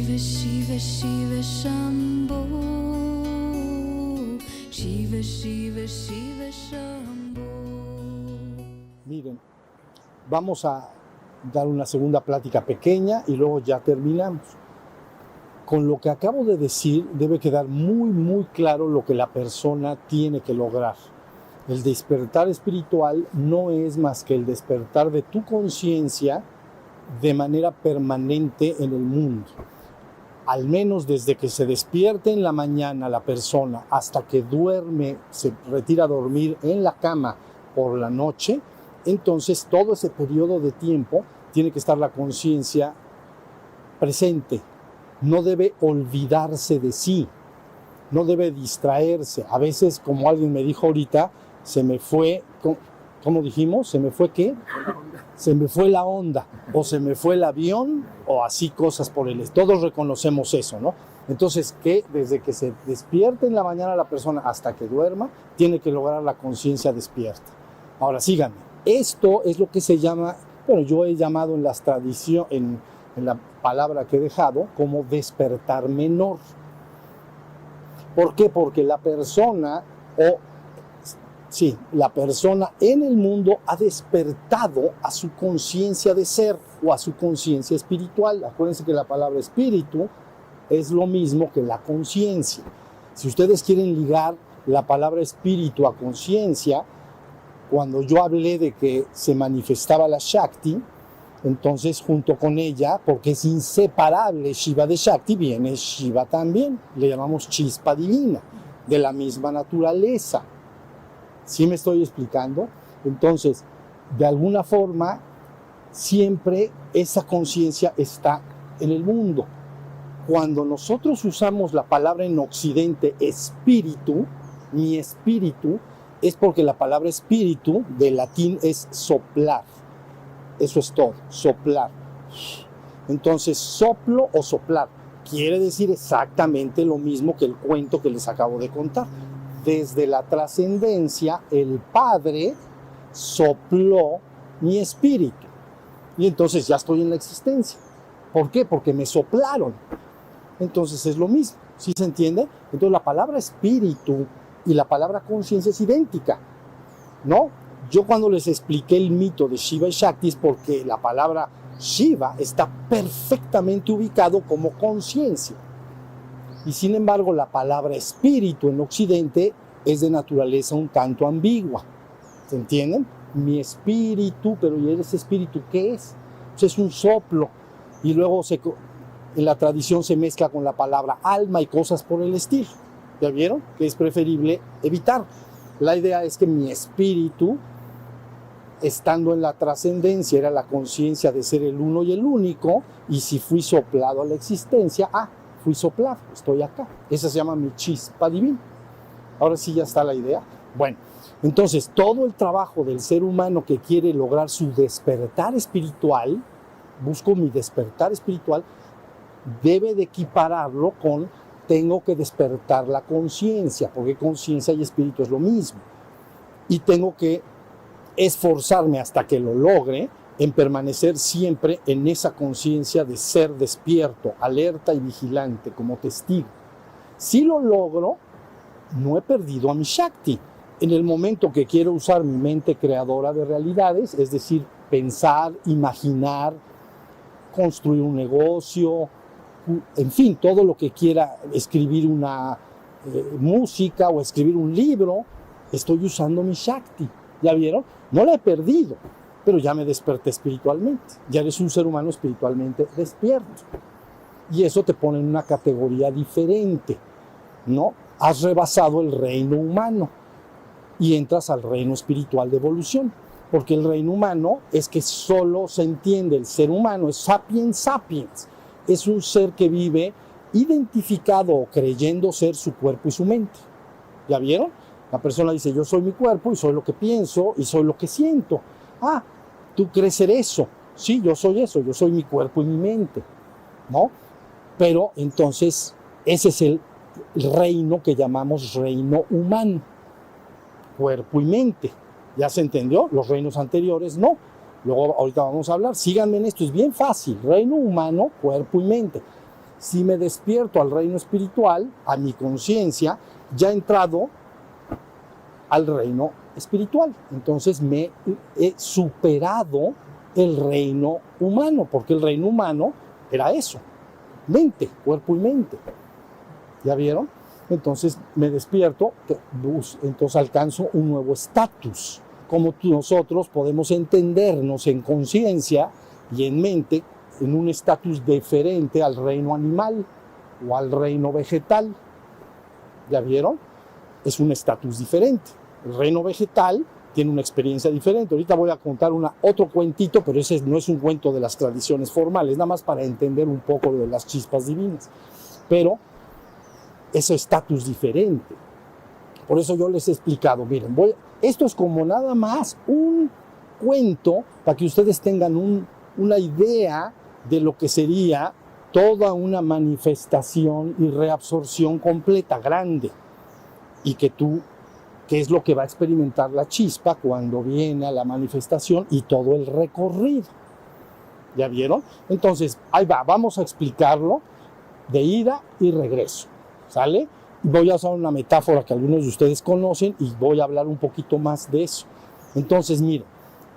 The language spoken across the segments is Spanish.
Shiva Shiva Shiva Shambho, Shiva Shiva Shiva Shambho. Miren, vamos a dar una segunda plática pequeña y luego ya terminamos. Con lo que acabo de decir debe quedar muy claro lo que la persona tiene que lograr. El despertar espiritual no es más que el despertar de tu conciencia de manera permanente en el mundo. Al menos desde que se despierte en la mañana la persona hasta que duerme, se retira a dormir en la cama por la noche, entonces todo ese periodo de tiempo tiene que estar la conciencia presente. No debe olvidarse de sí, no debe distraerse. A veces, como alguien me dijo ahorita, se me fue, ¿cómo dijimos? ¿Se me fue qué? Se me fue la onda, o se me fue el avión, o así cosas por el estilo. Todos reconocemos eso, ¿no? Entonces, que desde que se despierte en la mañana la persona hasta que duerma, tiene que lograr la conciencia despierta. Ahora, síganme. Esto es lo que se llama, bueno, yo he llamado en las tradiciones, en la palabra que he dejado, como despertar menor. ¿Por qué? Porque la persona en el mundo ha despertado a su conciencia de ser o a su conciencia espiritual. Acuérdense que la palabra espíritu es lo mismo que la conciencia. Si ustedes quieren ligar la palabra espíritu a conciencia, cuando yo hablé de que se manifestaba la Shakti, entonces junto con ella, porque es inseparable Shiva de Shakti, viene Shiva también. Le llamamos chispa divina, de la misma naturaleza. ¿Sí me estoy explicando? Entonces, de alguna forma, siempre esa conciencia está en el mundo. Cuando nosotros usamos la palabra en Occidente, espíritu, mi espíritu, es porque la palabra espíritu, del latín, es soplar. Eso es todo, soplar. Entonces, soplo o soplar quiere decir exactamente lo mismo que el cuento que les acabo de contar. Desde la trascendencia, el Padre sopló mi espíritu. Y entonces ya estoy en la existencia. ¿Por qué? Porque me soplaron. Entonces es lo mismo. ¿Sí se entiende? Entonces la palabra espíritu y la palabra conciencia es idéntica, ¿no? Yo cuando les expliqué el mito de Shiva y Shakti es porque la palabra Shiva está perfectamente ubicado como conciencia. Y sin embargo, la palabra espíritu en Occidente es de naturaleza un tanto ambigua. ¿Se entienden? Mi espíritu, pero ¿y ese espíritu qué es? Pues es un soplo. Y luego en la tradición se mezcla con la palabra alma y cosas por el estilo. ¿Ya vieron? Que es preferible evitar. La idea es que mi espíritu, estando en la trascendencia, era la conciencia de ser el uno y el único, y si fui soplado a la existencia, fui soplado, estoy acá. Esa se llama mi chispa divina. Ahora sí ya está la idea. Bueno, entonces todo el trabajo del ser humano que quiere lograr su despertar espiritual, busco mi despertar espiritual, debe de equipararlo con tengo que despertar la conciencia, porque conciencia y espíritu es lo mismo. Y tengo que esforzarme hasta que lo logre en permanecer siempre en esa conciencia de ser despierto, alerta y vigilante como testigo. Si lo logro, no he perdido a mi Shakti. En el momento que quiero usar mi mente creadora de realidades, es decir, pensar, imaginar, construir un negocio, en fin, todo lo que quiera, escribir una música o escribir un libro, estoy usando mi Shakti. ¿Ya vieron? No la he perdido, pero ya me desperté espiritualmente. Ya eres un ser humano espiritualmente despierto. Y eso te pone en una categoría diferente, ¿no? Has rebasado el reino humano y entras al reino espiritual de evolución. Porque el reino humano es que solo se entiende, el ser humano es sapiens sapiens. Es un ser que vive identificado o creyendo ser su cuerpo y su mente. ¿Ya vieron? La persona dice, yo soy mi cuerpo y soy lo que pienso y soy lo que siento. Tú crees ser eso. Sí, yo soy eso, yo soy mi cuerpo y mi mente, ¿no? Pero entonces ese es el reino que llamamos reino humano, cuerpo y mente. ¿Ya se entendió? Los reinos anteriores no. Luego ahorita vamos a hablar, síganme en esto, es bien fácil. Reino humano, cuerpo y mente. Si me despierto al reino espiritual, a mi conciencia, ya he entrado al reino espiritual. Entonces me he superado el reino humano, porque el reino humano era eso, mente, cuerpo y mente. ¿Ya vieron? Entonces me despierto, entonces alcanzo un nuevo estatus. Como nosotros podemos entendernos en conciencia y en mente en un estatus diferente al reino animal o al reino vegetal. ¿Ya vieron? Es un estatus diferente. El reino vegetal tiene una experiencia diferente. Ahorita voy a contar otro cuentito, pero ese no es un cuento de las tradiciones formales, nada más para entender un poco de las chispas divinas. Pero ese estatus diferente. Por eso yo les he explicado, miren, esto es como nada más un cuento para que ustedes tengan una idea de lo que sería toda una manifestación y reabsorción completa, grande, y que es lo que va a experimentar la chispa cuando viene a la manifestación y todo el recorrido. ¿Ya vieron? Entonces, ahí va, vamos a explicarlo de ida y regreso, ¿sale? Voy a usar una metáfora que algunos de ustedes conocen y voy a hablar un poquito más de eso. Entonces, miren,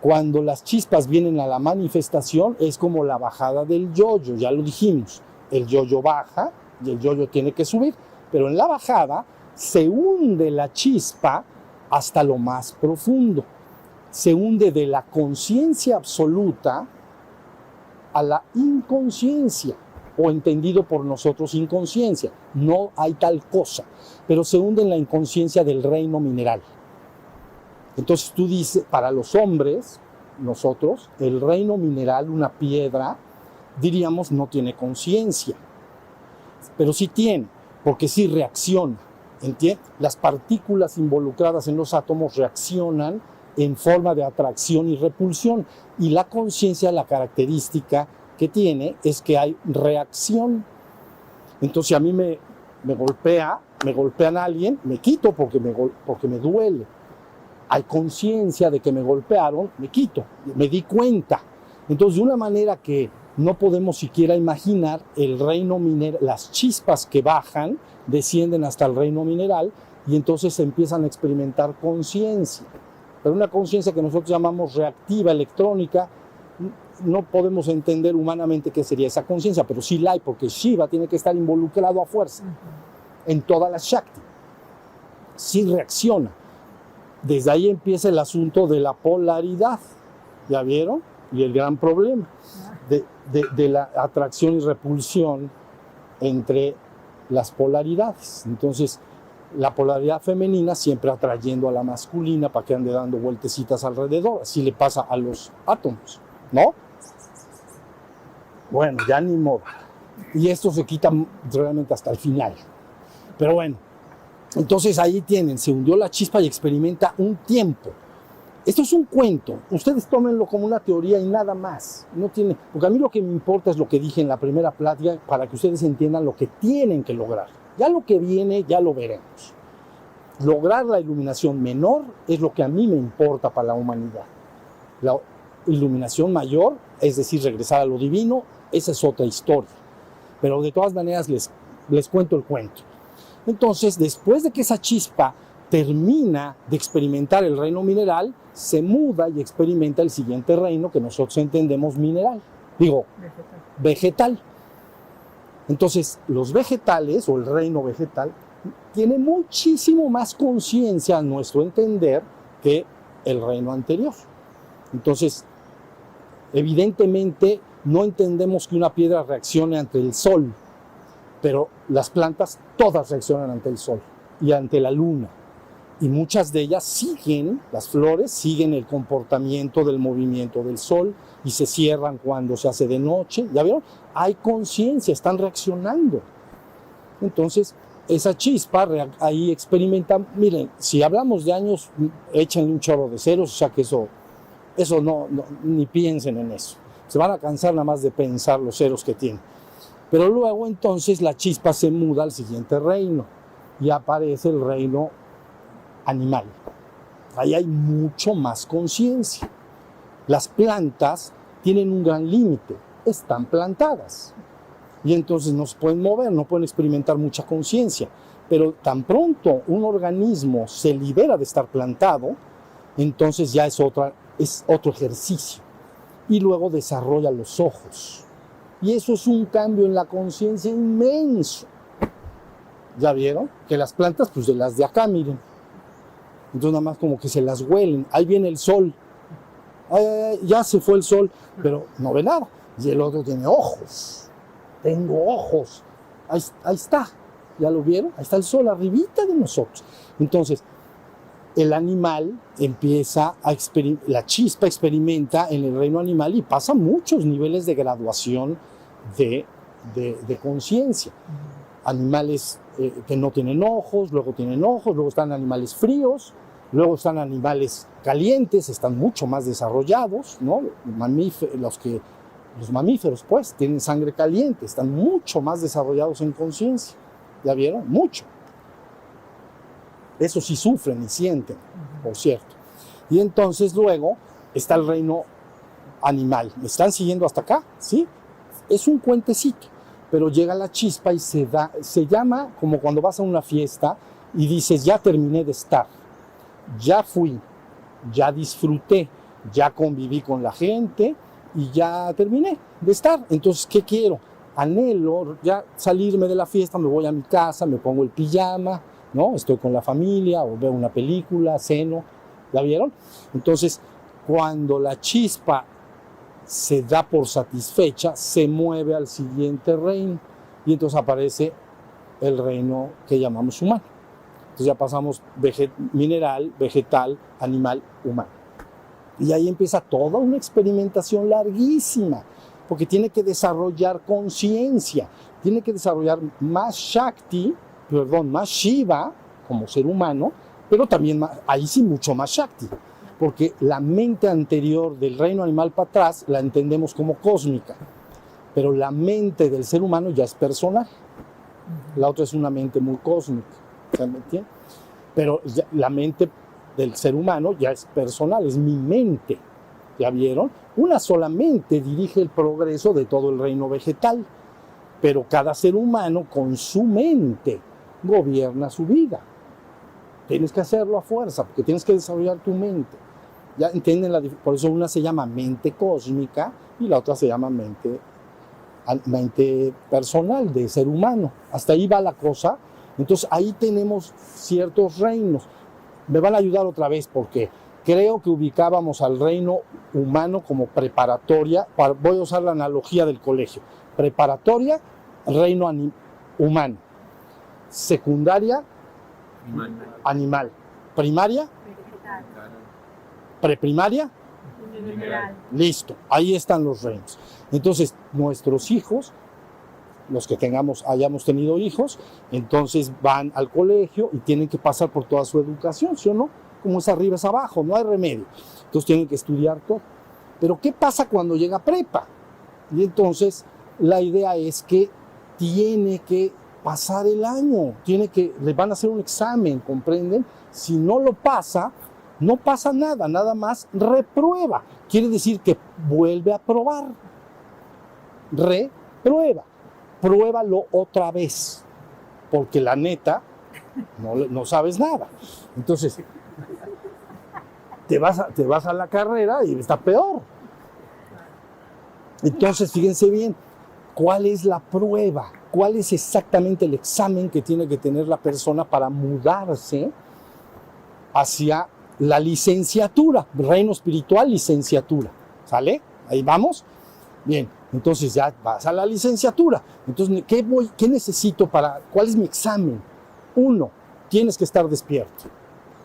cuando las chispas vienen a la manifestación es como la bajada del yoyo, ya lo dijimos. El yoyo baja y el yoyo tiene que subir, pero en la bajada se hunde la chispa hasta lo más profundo. Se hunde de la conciencia absoluta a la inconsciencia, o entendido por nosotros inconsciencia. No hay tal cosa, pero se hunde en la inconsciencia del reino mineral. Entonces tú dices, para los hombres, nosotros, el reino mineral, una piedra, diríamos no tiene conciencia, pero sí tiene, porque sí reacciona, ¿entiendes? Las partículas involucradas en los átomos reaccionan en forma de atracción y repulsión, y la conciencia, la característica que tiene es que hay reacción. Entonces, si a mí me golpean a alguien, me quito porque me duele. Hay conciencia de que me golpearon, me quito, me di cuenta. Entonces, de una manera que no podemos siquiera imaginar, el reino mineral, las chispas que bajan, descienden hasta el reino mineral y entonces se empiezan a experimentar conciencia. Pero una conciencia que nosotros llamamos reactiva, electrónica, no podemos entender humanamente qué sería esa conciencia, pero sí la hay, porque Shiva tiene que estar involucrado a fuerza en toda la Shakti. Sí reacciona. Desde ahí empieza el asunto de la polaridad, ¿ya vieron? Y el gran problema de la atracción y repulsión entre las polaridades. Entonces, la polaridad femenina siempre atrayendo a la masculina para que ande dando vueltecitas alrededor. Así le pasa a los átomos, ¿no? Bueno, ya ni modo. Y esto se quita realmente hasta el final. Pero bueno, entonces ahí tienen, se hundió la chispa y experimenta un tiempo. Esto es un cuento, ustedes tómenlo como una teoría y nada más. No tiene, porque a mí lo que me importa es lo que dije en la primera plática para que ustedes entiendan lo que tienen que lograr. Ya lo que viene, ya lo veremos. Lograr la iluminación menor es lo que a mí me importa para la humanidad. La iluminación mayor, es decir, regresar a lo divino, esa es otra historia. Pero de todas maneras les cuento el cuento. Entonces, después de que esa chispa termina de experimentar el reino mineral, se muda y experimenta el siguiente reino que nosotros entendemos mineral. Vegetal. Entonces, los vegetales, o el reino vegetal, tiene muchísimo más conciencia a nuestro entender que el reino anterior. Entonces, evidentemente, no entendemos que una piedra reaccione ante el sol, pero las plantas todas reaccionan ante el sol y ante la luna. Y muchas de ellas siguen, las flores siguen el comportamiento del movimiento del sol y se cierran cuando se hace de noche. ¿Ya vieron? Hay conciencia, están reaccionando. Entonces, esa chispa ahí experimenta. Miren, si hablamos de años, échenle un chorro de ceros, o sea que eso no, ni piensen en eso. Se van a cansar nada más de pensar los ceros que tienen. Pero luego entonces la chispa se muda al siguiente reino y aparece el reino animal. Ahí hay mucho más conciencia. Las plantas tienen un gran límite, están plantadas. y entonces no se pueden mover, no pueden experimentar mucha conciencia. Pero tan pronto un organismo se libera de estar plantado, entonces ya es otro ejercicio. Y luego desarrolla los ojos. Y eso es un cambio en la conciencia inmenso. ¿Ya vieron? Que las plantas, pues de las de acá, miren. Entonces nada más como que se las huelen. Ahí viene el sol. Ay, ya se fue el sol, pero no ve nada. Y el otro tiene ojos. Tengo ojos. Ahí está. ¿Ya lo vieron? Ahí está el sol arribita de nosotros. Entonces, el animal empieza la chispa experimenta en el reino animal y pasa muchos niveles de graduación de conciencia. Animales que no tienen ojos, luego están animales fríos, luego están animales calientes, están mucho más desarrollados, ¿no? Los mamíferos, pues, tienen sangre caliente, están mucho más desarrollados en conciencia. ¿Ya vieron? Mucho. Eso sí sufren y sienten, por cierto. Y entonces luego está el reino animal. ¿Me están siguiendo hasta acá? ¿Sí? Es un cuentecito, pero llega la chispa y se llama como cuando vas a una fiesta y dices, ya terminé de estar, ya fui, ya disfruté, ya conviví con la gente y ya terminé de estar. Entonces, ¿qué quiero? Anhelo ya salirme de la fiesta, me voy a mi casa, me pongo el pijama, ¿no? Estoy con la familia o veo una película, ceno, ¿ya vieron? Entonces, cuando la chispa se da por satisfecha, se mueve al siguiente reino y entonces aparece el reino que llamamos humano. Entonces ya pasamos mineral, vegetal, animal, humano. Y ahí empieza toda una experimentación larguísima, porque tiene que desarrollar conciencia, tiene que desarrollar más más Shiva como ser humano, pero también ahí sí mucho más Shakti, porque la mente anterior del reino animal para atrás la entendemos como cósmica, pero la mente del ser humano ya es personal. La otra es una mente muy cósmica, ¿se me entiende? Pero la mente del ser humano ya es personal, es mi mente. ¿Ya vieron? Una sola mente dirige el progreso de todo el reino vegetal, pero cada ser humano con su mente gobierna su vida. Tienes que hacerlo a fuerza, porque tienes que desarrollar tu mente. ¿Ya entienden? Por eso una se llama mente cósmica y la otra se llama mente personal de ser humano. Hasta ahí va la cosa. Entonces ahí tenemos ciertos reinos. Me van a ayudar otra vez porque creo que ubicábamos al reino humano como preparatoria. Voy a usar la analogía del colegio. Preparatoria, reino humano. Secundaria, animal. Primaria, preprimaria, listo. Ahí están los reinos. Entonces, nuestros hijos, los que hayamos tenido hijos, entonces van al colegio y tienen que pasar por toda su educación, ¿sí o no? Como es arriba es abajo, no hay remedio. Entonces tienen que estudiar todo. Pero ¿qué pasa cuando llega prepa? Y entonces la idea es que tiene que pasar el año, le van a hacer un examen, ¿comprenden? Si no lo pasa, no pasa nada, nada más reprueba. Quiere decir que vuelve a probar. Reprueba. Pruébalo otra vez, porque la neta no sabes nada. Entonces, te vas a la carrera y está peor. Entonces, fíjense bien, ¿cuál es la prueba? ¿Cuál es exactamente el examen que tiene que tener la persona para mudarse hacia la licenciatura? Reino espiritual, licenciatura. ¿Sale? Ahí vamos. Bien, entonces ya vas a la licenciatura. Entonces, ¿qué necesito cuál es mi examen? 1, tienes que estar despierto,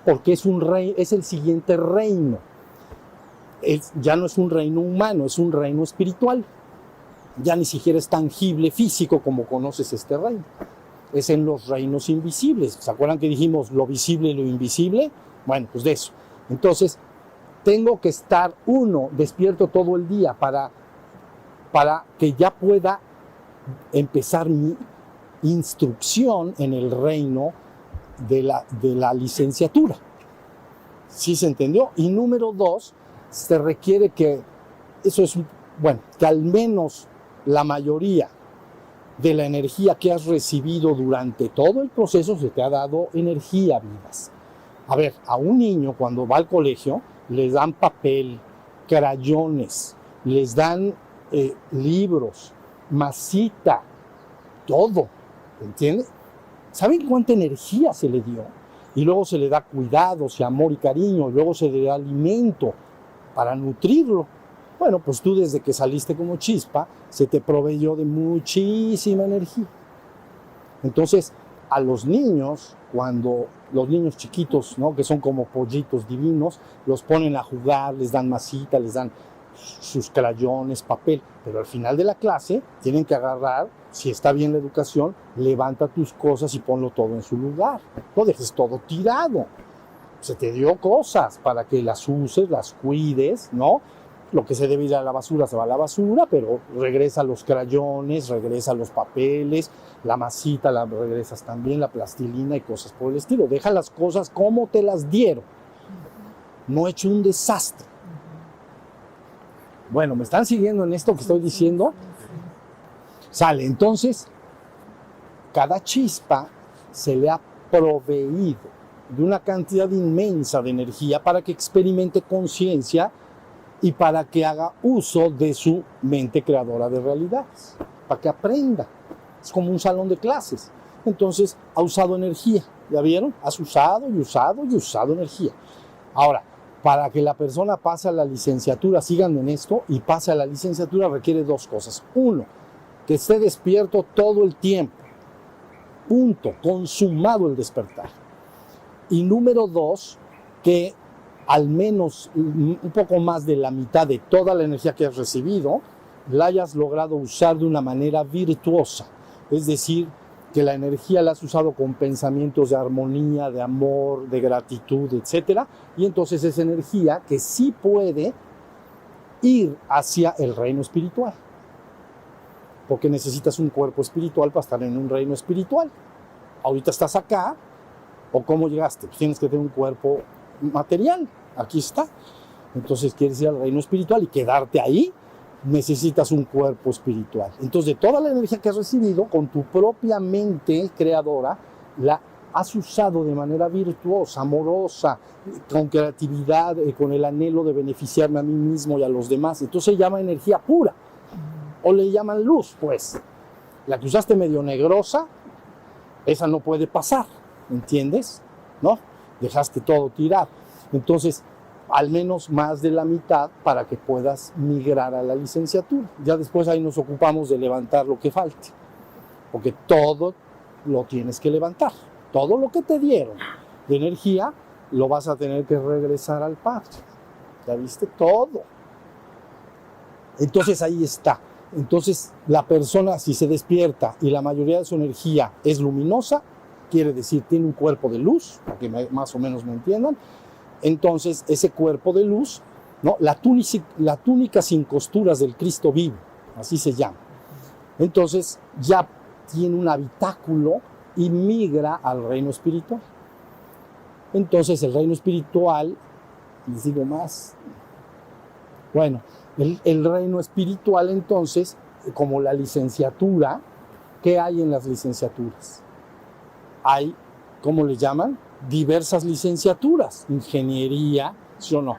porque es el siguiente reino. Ya no es un reino humano, es un reino espiritual. Ya ni siquiera es tangible, físico, como conoces este reino. Es en los reinos invisibles. ¿Se acuerdan que dijimos lo visible y lo invisible? Bueno, pues de eso. Entonces, tengo que estar, 1, despierto todo el día para que ya pueda empezar mi instrucción en el reino de la licenciatura. ¿Sí se entendió? Y número 2, se requiere que al menos la mayoría de la energía que has recibido durante todo el proceso, se te ha dado energía, vidas. A ver, a un niño cuando va al colegio, les dan papel, crayones, les dan libros, masita, todo, ¿entiendes? ¿Saben cuánta energía se le dio? Y luego se le da cuidados y amor y cariño, y luego se le da alimento para nutrirlo. Bueno, pues tú desde que saliste como chispa, se te proveyó de muchísima energía. Entonces, a los niños, cuando los niños chiquitos, ¿no?, que son como pollitos divinos, los ponen a jugar, les dan masita, les dan sus crayones, papel, pero al final de la clase tienen que agarrar, si está bien la educación, levanta tus cosas y ponlo todo en su lugar. No dejes todo tirado. Se te dio cosas para que las uses, las cuides, ¿no? Lo que se debe ir a la basura se va a la basura, pero regresa los crayones, regresa los papeles, la masita la regresas también, la plastilina y cosas por el estilo. Deja las cosas como te las dieron. No eche un desastre. Bueno, ¿me están siguiendo en esto que estoy diciendo? Sale, entonces, cada chispa se le ha proveído de una cantidad inmensa de energía para que experimente conciencia y para que haga uso de su mente creadora de realidades, para que aprenda. Es como un salón de clases. Entonces, ha usado energía, ¿ya vieron? Has usado y usado y usado energía. Ahora, para que la persona pase a la licenciatura, síganme en esto, y pase a la licenciatura requiere dos cosas. Uno, que esté despierto todo el tiempo. Punto, consumado el despertar. Y número dos, que al menos un poco más de la mitad de toda la energía que has recibido, la hayas logrado usar de una manera virtuosa. Es decir, que la energía la has usado con pensamientos de armonía, de amor, de gratitud, etc. Y entonces es energía que sí puede ir hacia el reino espiritual. Porque necesitas un cuerpo espiritual para estar en un reino espiritual. Ahorita estás acá, ¿o cómo llegaste? Pues tienes que tener un cuerpo material, aquí está. Entonces quieres ir al reino espiritual y quedarte ahí, necesitas un cuerpo espiritual. Entonces de toda la energía que has recibido, con tu propia mente creadora, la has usado de manera virtuosa, amorosa, con creatividad, con el anhelo de beneficiarme a mí mismo y a los demás. Entonces se llama energía pura, o le llaman luz, pues. La que usaste medio negrosa, esa no puede pasar, ¿entiendes? ¿No? Dejaste todo tirado. Entonces, al menos más de la mitad para que puedas migrar a la licenciatura. Ya después ahí nos ocupamos de levantar lo que falte, porque todo lo tienes que levantar. Todo lo que te dieron de energía lo vas a tener que regresar al Padre. ¿Ya viste? Todo. Entonces ahí está. Entonces la persona, si se despierta y la mayoría de su energía es luminosa, quiere decir tiene un cuerpo de luz, para que más o menos me entiendan. Entonces ese cuerpo de luz, ¿no?, la túnica sin costuras del Cristo vivo, así se llama. Entonces ya tiene un habitáculo y migra al reino espiritual. Entonces el reino espiritual, les digo más, bueno, el reino espiritual entonces, como la licenciatura, ¿qué hay en las licenciaturas? Hay, ¿cómo le llaman? Diversas licenciaturas, ingeniería, ¿sí o no?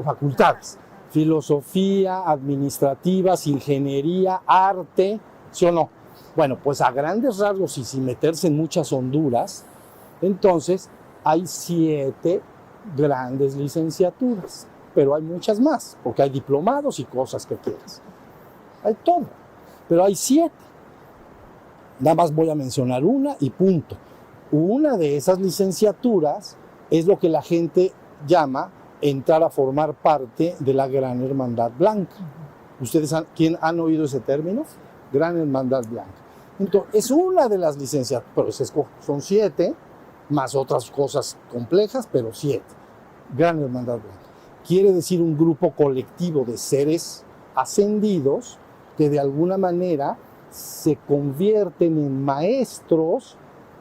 Facultades, filosofía, administrativas, ingeniería, arte, ¿sí o no? Bueno, pues a grandes rasgos y sin meterse en muchas honduras, entonces hay 7 grandes licenciaturas, pero hay muchas más, porque hay diplomados y cosas que quieras. Hay todo, pero hay 7. Nada más voy a mencionar una y punto. Una de esas licenciaturas es lo que la gente llama entrar a formar parte de la Gran Hermandad Blanca. ¿Ustedes ¿quién han oído ese término? Gran Hermandad Blanca. Entonces, es una de las licenciaturas, pero son 7, más otras cosas complejas, pero 7. Gran Hermandad Blanca. Quiere decir un grupo colectivo de seres ascendidos que de alguna manera se convierten en maestros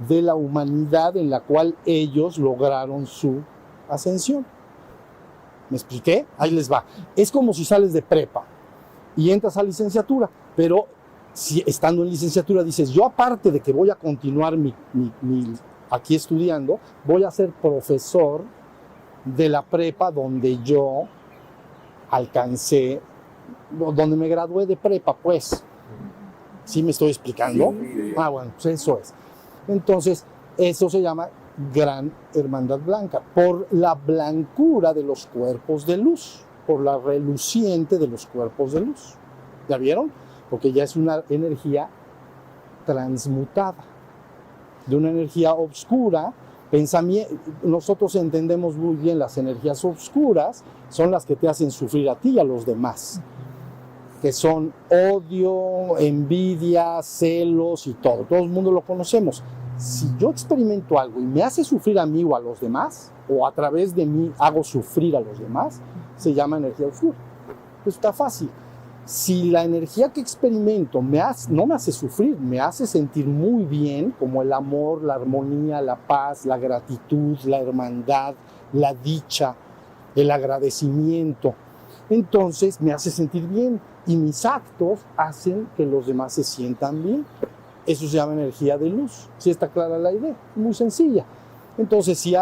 de la humanidad en la cual ellos lograron su ascensión. ¿Me expliqué? Ahí les va. Es como si sales de prepa y entras a licenciatura, pero si estando en licenciatura dices, yo aparte de que voy a continuar aquí estudiando, voy a ser profesor de la prepa donde yo alcancé, donde me gradué de prepa, pues. ¿Sí me estoy explicando? Sí. Bueno, pues eso es. Entonces, eso se llama Gran Hermandad Blanca, por la blancura de los cuerpos de luz, por la reluciente de los cuerpos de luz. ¿Ya vieron? Porque ya es una energía transmutada, de una energía oscura. Nosotros entendemos muy bien las energías oscuras, son las que te hacen sufrir a ti y a los demás, que son odio, envidia, celos y todo. Todo el mundo lo conocemos. Si yo experimento algo y me hace sufrir a mí o a los demás, o a través de mí hago sufrir a los demás, se llama energía oscura. Pues está fácil. Si la energía que experimento no me hace sufrir, me hace sentir muy bien, como el amor, la armonía, la paz, la gratitud, la hermandad, la dicha, el agradecimiento, entonces me hace sentir bien y mis actos hacen que los demás se sientan bien. Eso se llama energía de luz. ¿Sí está clara la idea? Muy sencilla. Entonces, si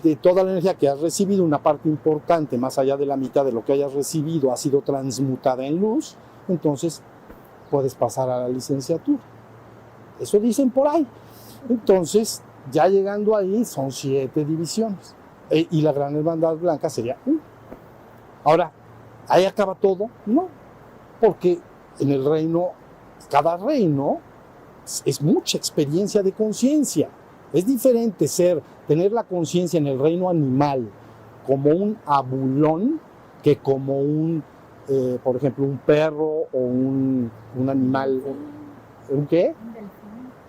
de toda la energía que has recibido, una parte importante, más allá de la mitad de lo que hayas recibido, ha sido transmutada en luz, entonces puedes pasar a la licenciatura. Eso dicen por ahí. Entonces, ya llegando ahí, son 7 divisiones. Y la Gran Hermandad Blanca sería 1. Ahora, ¿ahí acaba todo? No, porque en el reino, cada reino es mucha experiencia de conciencia. Es diferente tener la conciencia en el reino animal como un abulón que como por ejemplo, un perro o un animal, ¿un qué?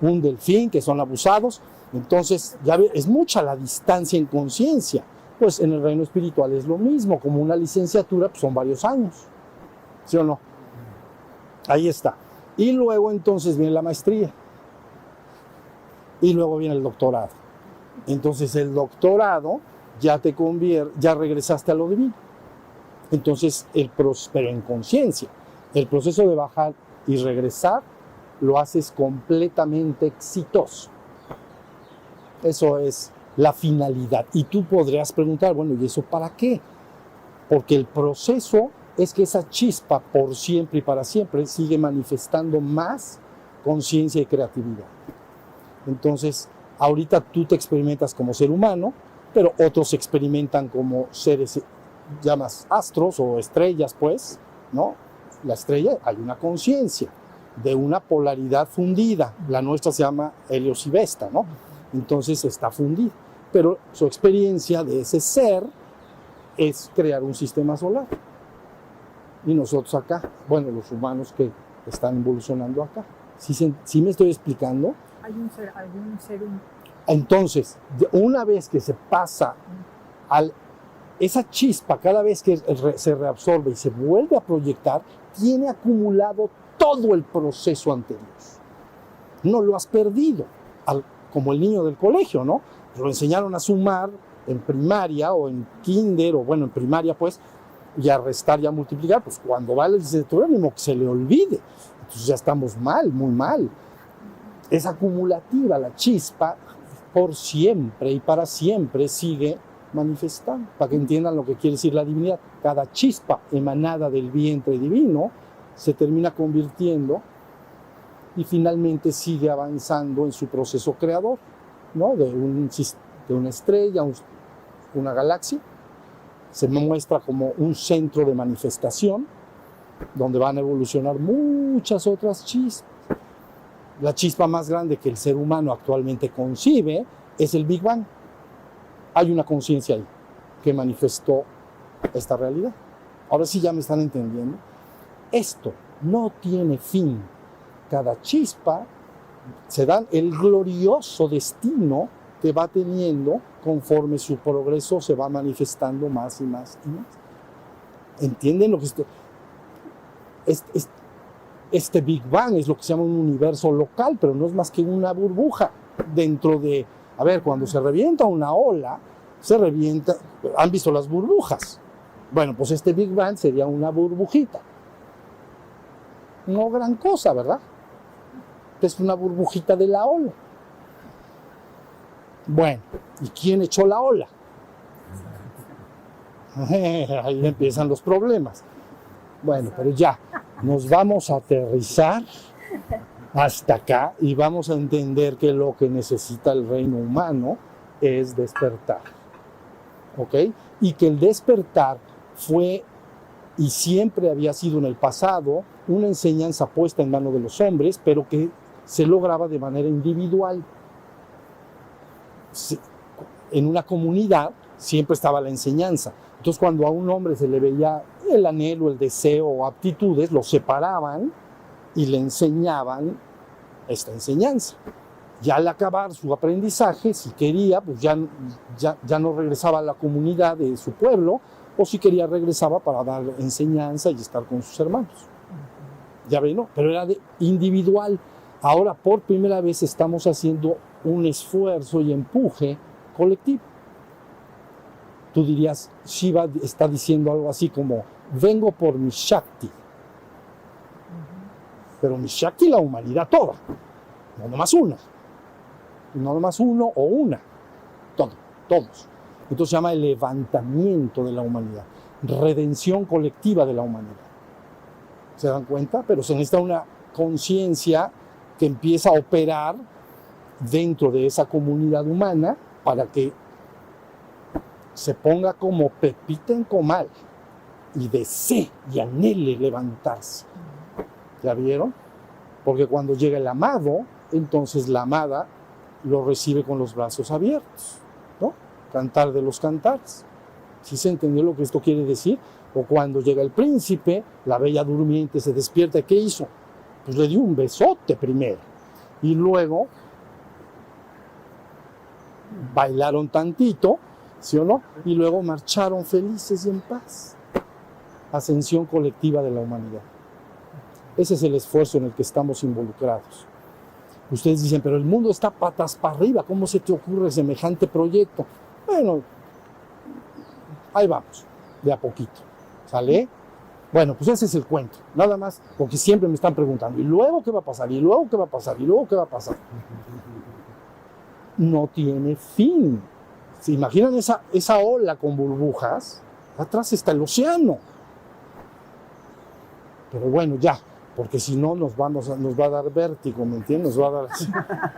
Un delfín, que son abusados. Entonces, es mucha la distancia en conciencia. Pues en el reino espiritual es lo mismo, como una licenciatura, pues son varios años. ¿Sí o no? Ahí está. Y luego entonces viene la maestría. Y luego viene el doctorado. Entonces el doctorado ya regresaste a lo divino. Entonces, pero en conciencia. El proceso de bajar y regresar lo haces completamente exitoso. Eso es la finalidad. Y tú podrías preguntar, bueno, ¿y eso para qué? Porque el proceso es que esa chispa por siempre y para siempre sigue manifestando más conciencia y creatividad. Entonces, ahorita tú te experimentas como ser humano, pero otros se experimentan como seres, llamas astros o estrellas, pues, ¿no? La estrella, hay una conciencia de una polaridad fundida. La nuestra se llama Helios y Vesta, ¿no? Entonces está fundida. Pero su experiencia de ese ser es crear un sistema solar. Y nosotros acá, bueno, los humanos que están evolucionando acá. ¿Sí me estoy explicando? Hay algún ser humano. Entonces, una vez que se pasa esa chispa, cada vez que se reabsorbe y se vuelve a proyectar, tiene acumulado todo el proceso anterior. No lo has perdido, como el niño del colegio, ¿no? Lo enseñaron a sumar en primaria o en kinder, o bueno, en primaria pues, y a restar y a multiplicar, pues cuando va a la licenciatura, ni modo que se le olvide. Entonces ya estamos mal, muy mal. Es acumulativa la chispa, por siempre y para siempre sigue manifestando, para que entiendan lo que quiere decir la divinidad. Cada chispa emanada del vientre divino se termina convirtiendo y finalmente sigue avanzando en su proceso creador, ¿no? De una estrella, una galaxia. Se muestra como un centro de manifestación donde van a evolucionar muchas otras chispas. La chispa más grande que el ser humano actualmente concibe es el Big Bang. Hay una conciencia ahí que manifestó esta realidad. Ahora sí ya me están entendiendo. Esto no tiene fin. Cada chispa se da el glorioso destino que va teniendo conforme su progreso se va manifestando más y más y más. ¿Entienden lo que este Big Bang es lo que se llama un universo local, pero no es más que una burbuja dentro de... A ver, cuando se revienta una ola, se revienta... ¿Han visto las burbujas? Bueno, pues este Big Bang sería una burbujita. no gran cosa, ¿verdad? Es una burbujita de la ola. Bueno, ¿y quién echó la ola? Ahí empiezan los problemas. Bueno, pero ya, nos vamos a aterrizar hasta acá y vamos a entender que lo que necesita el reino humano es despertar. ¿Ok? Y que el despertar fue y siempre había sido en el pasado una enseñanza puesta en manos de los hombres, pero que se lograba de manera individual. En una comunidad siempre estaba la enseñanza. Entonces, cuando a un hombre se le veía el anhelo, el deseo o aptitudes, lo separaban y le enseñaban esta enseñanza. Ya al acabar su aprendizaje, si quería, pues ya no regresaba a la comunidad de su pueblo, o si quería regresaba para dar enseñanza y estar con sus hermanos. Ya ven, ¿no? Pero era individual. Ahora, por primera vez, estamos haciendo un esfuerzo y empuje colectivo. Tú dirías, Shiva está diciendo algo así como, vengo por mi Shakti. Pero mi Shakti la humanidad toda, no nomás una. No nomás uno o una, todos. Entonces se llama el levantamiento de la humanidad, redención colectiva de la humanidad. ¿Se dan cuenta? Pero se necesita una conciencia que empieza a operar dentro de esa comunidad humana para que se ponga como pepita en comal y desee y anhele levantarse. ¿Ya vieron? Porque cuando llega el amado, entonces la amada lo recibe con los brazos abiertos, ¿no? Cantar de los cantares. ¿Sí se entendió lo que esto quiere decir? O cuando llega el príncipe, la bella durmiente se despierta, ¿qué hizo? Pues le dio un besote primero. Y luego bailaron tantito, ¿sí o no? Y luego marcharon felices y en paz. Ascensión colectiva de la humanidad. Ese es el esfuerzo en el que estamos involucrados. Ustedes dicen, pero el mundo está patas para arriba, ¿cómo se te ocurre semejante proyecto? Bueno, ahí vamos, de a poquito, ¿sale? Bueno, pues ese es el cuento, nada más, porque siempre me están preguntando, ¿y luego qué va a pasar? ¿Y luego qué va a pasar? ¿Y luego qué va a pasar? No tiene fin. ¿Se imaginan esa ola con burbujas? Atrás está el océano. Pero bueno, ya. Porque si no nos va a dar vértigo, ¿me entiendes? Nos va a dar así.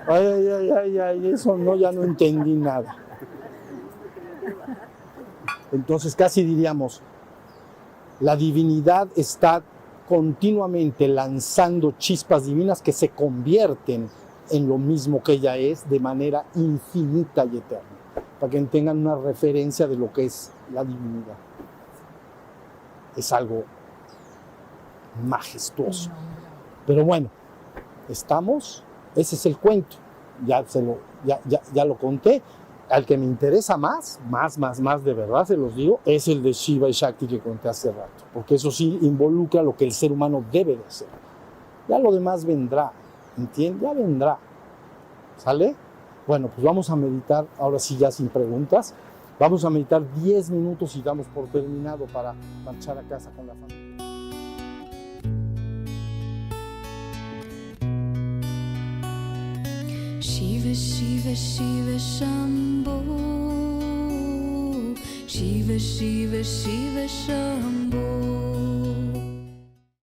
Ay, eso no, ya no entendí nada. Entonces casi diríamos, la divinidad está continuamente lanzando chispas divinas que se convierten en lo mismo que ella es de manera infinita y eterna, para que tengan una referencia de lo que es la divinidad. Es algo majestuoso. Pero bueno, ese es el cuento. Ya lo conté. Al que me interesa más de verdad, se los digo, es el de Shiva y Shakti que conté hace rato, porque eso sí involucra lo que el ser humano debe de hacer. Ya lo demás vendrá, ¿entiendes? Ya vendrá. ¿Sale? Bueno, pues vamos a meditar, ahora sí ya sin preguntas, vamos a meditar 10 minutos y damos por terminado para marchar a casa con la familia. Shiva, Shiva, Shiva, Shambho. Shiva, Shiva, Shiva, Shambho.